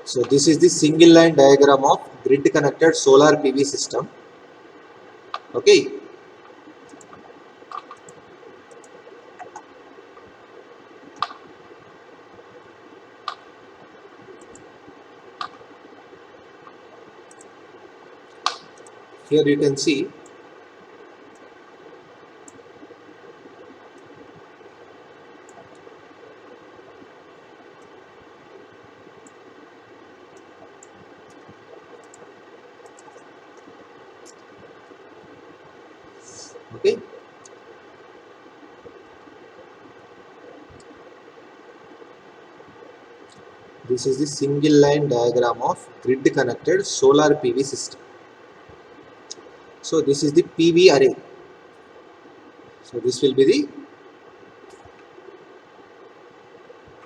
So this is the single line diagram of grid connected solar PV system. Okay. Here you can see okay. This is the single line diagram of grid connected solar PV system. So this is the PV array. So this will be the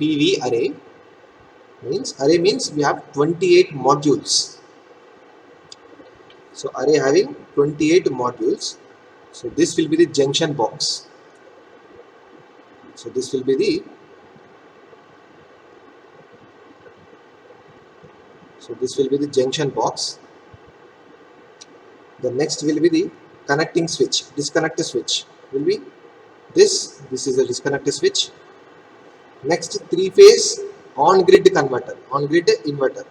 PV array. Array means we have 28 modules. So array having 28 modules. So this will be the junction box. So this will be the junction box. The next will be the connecting switch, disconnect switch will be this. This is the disconnect switch. Next, three-phase on-grid converter, on-grid inverter.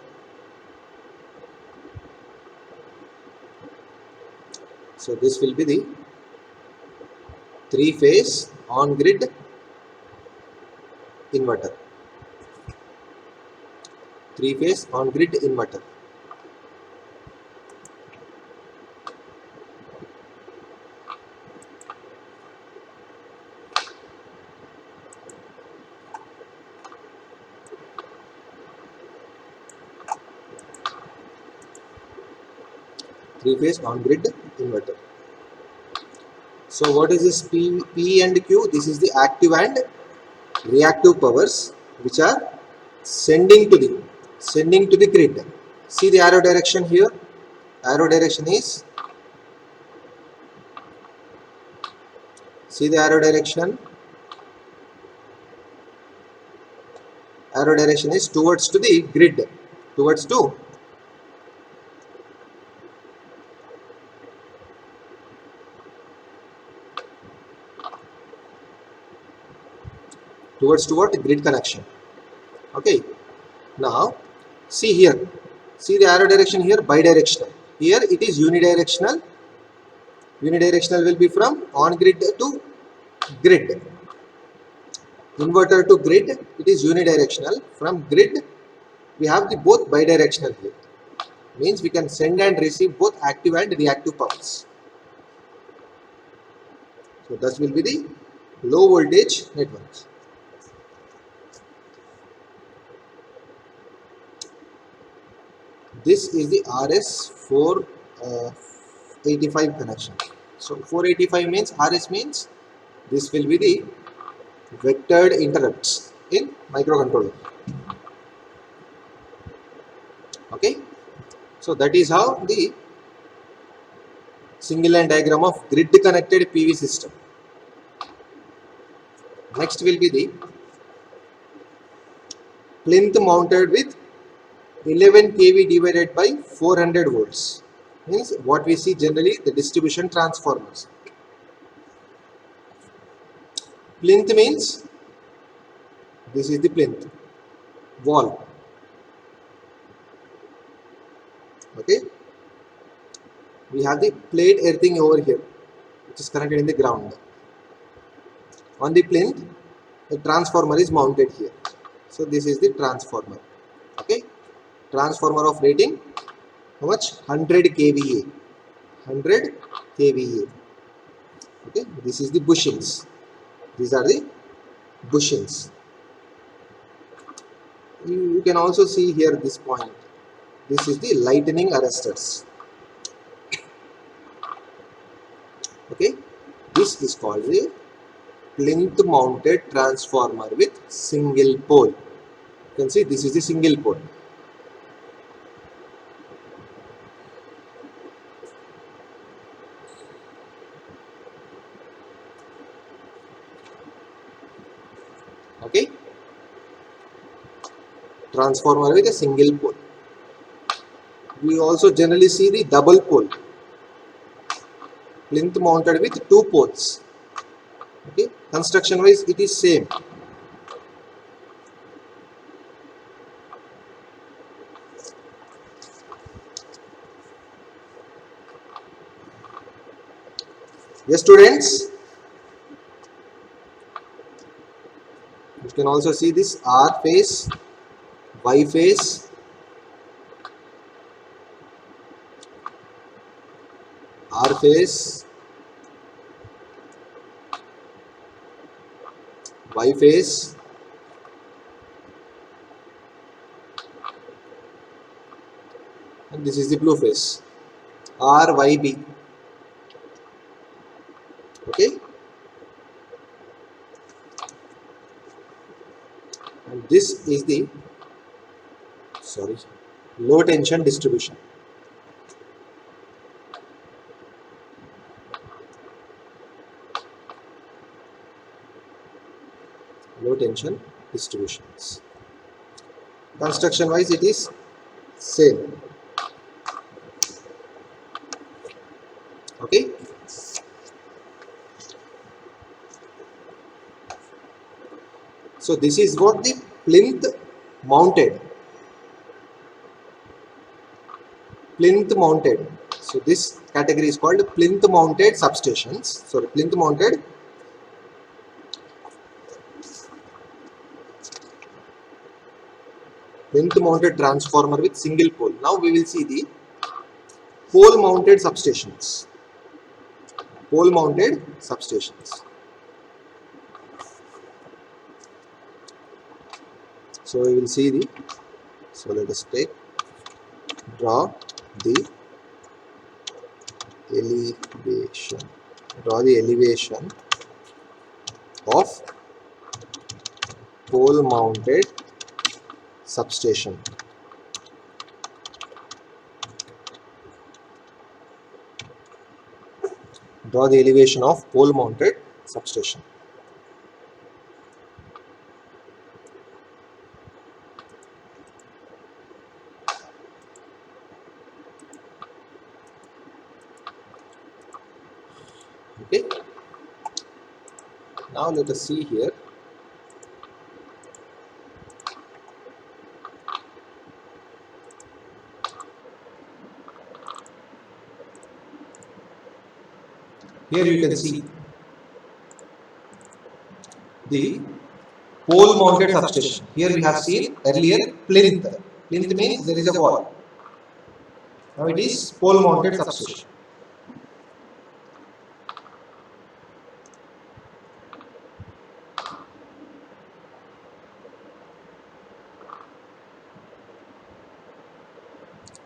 So this will be the three-phase on-grid inverter. Three-phase on-grid inverter. Three-phase on-grid inverter. So what is this P and Q? This is the active and reactive powers which are sending to the grid. See the arrow direction here. Arrow direction is, see the arrow direction. Arrow direction is towards to the grid, towards to what? Grid connection. Okay. Now see here. See the arrow direction here, bidirectional. Here it is unidirectional. Unidirectional will be from on grid to grid. Inverter to grid, it is unidirectional. From grid, we have the both bidirectional here. Means we can send and receive both active and reactive powers. So that will be the low voltage network. This is the RS485 connection. So 485 means, RS means this will be the vectored interrupts in microcontroller. Okay, so that is how the single line diagram of grid connected PV system. Next will be the plinth mounted with 11 kV divided by 400 volts. Means what we see generally, the distribution transformers. Plinth means this is the plinth wall. Okay, we have the plate earthing over here which is connected in the ground. On the plinth, the transformer is mounted here. So this is the transformer. Okay, transformer of rating how much? 100 kVA. 100 kVA. Okay, this is the bushings. These are the bushings. You can also see here this point. This is the lightning arresters. Okay, this is called a plinth mounted transformer with single pole. You can see this is the single pole. Okay, transformer with a single pole. We also generally see the double pole, plinth mounted with two poles. Okay, construction wise it is same. Yes, students, you can also see this R face, Y face, R face, Y face, and this is the blue face, RYB. Okay, and this is the low tension distribution. Low tension distributions. Construction wise it is same. Okay, so this is what the plinth mounted. So this category is called plinth mounted substations. Sorry, plinth mounted transformer with single pole. Now we will see the pole mounted substations. Pole mounted substations. So we will see the, so let us draw the elevation of pole mounted substation. Draw the elevation of pole mounted substation. Okay, now let us see here. Here you can see the pole mounted substation. Here we have seen earlier plinth. Plinth means there is a wall. Now it is pole mounted substation.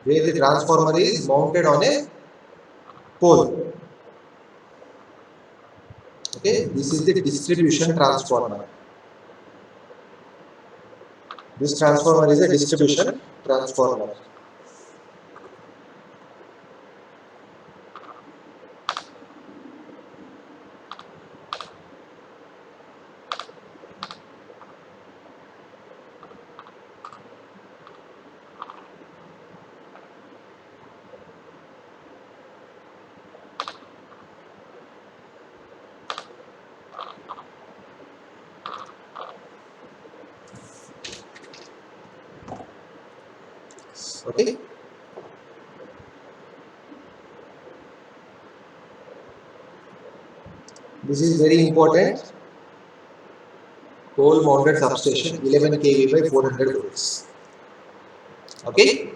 Where the transformer is mounted on a pole. Okay, this is the distribution transformer. This transformer is a distribution transformer. Okay. This is very important. Pole mounted substation 11 kV by 400 volts. Okay.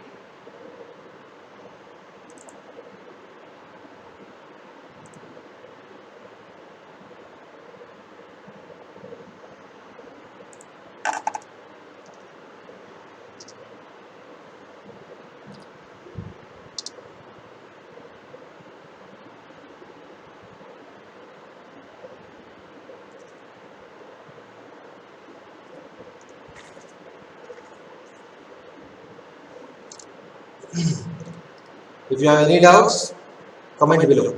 If you have any doubts, comment below.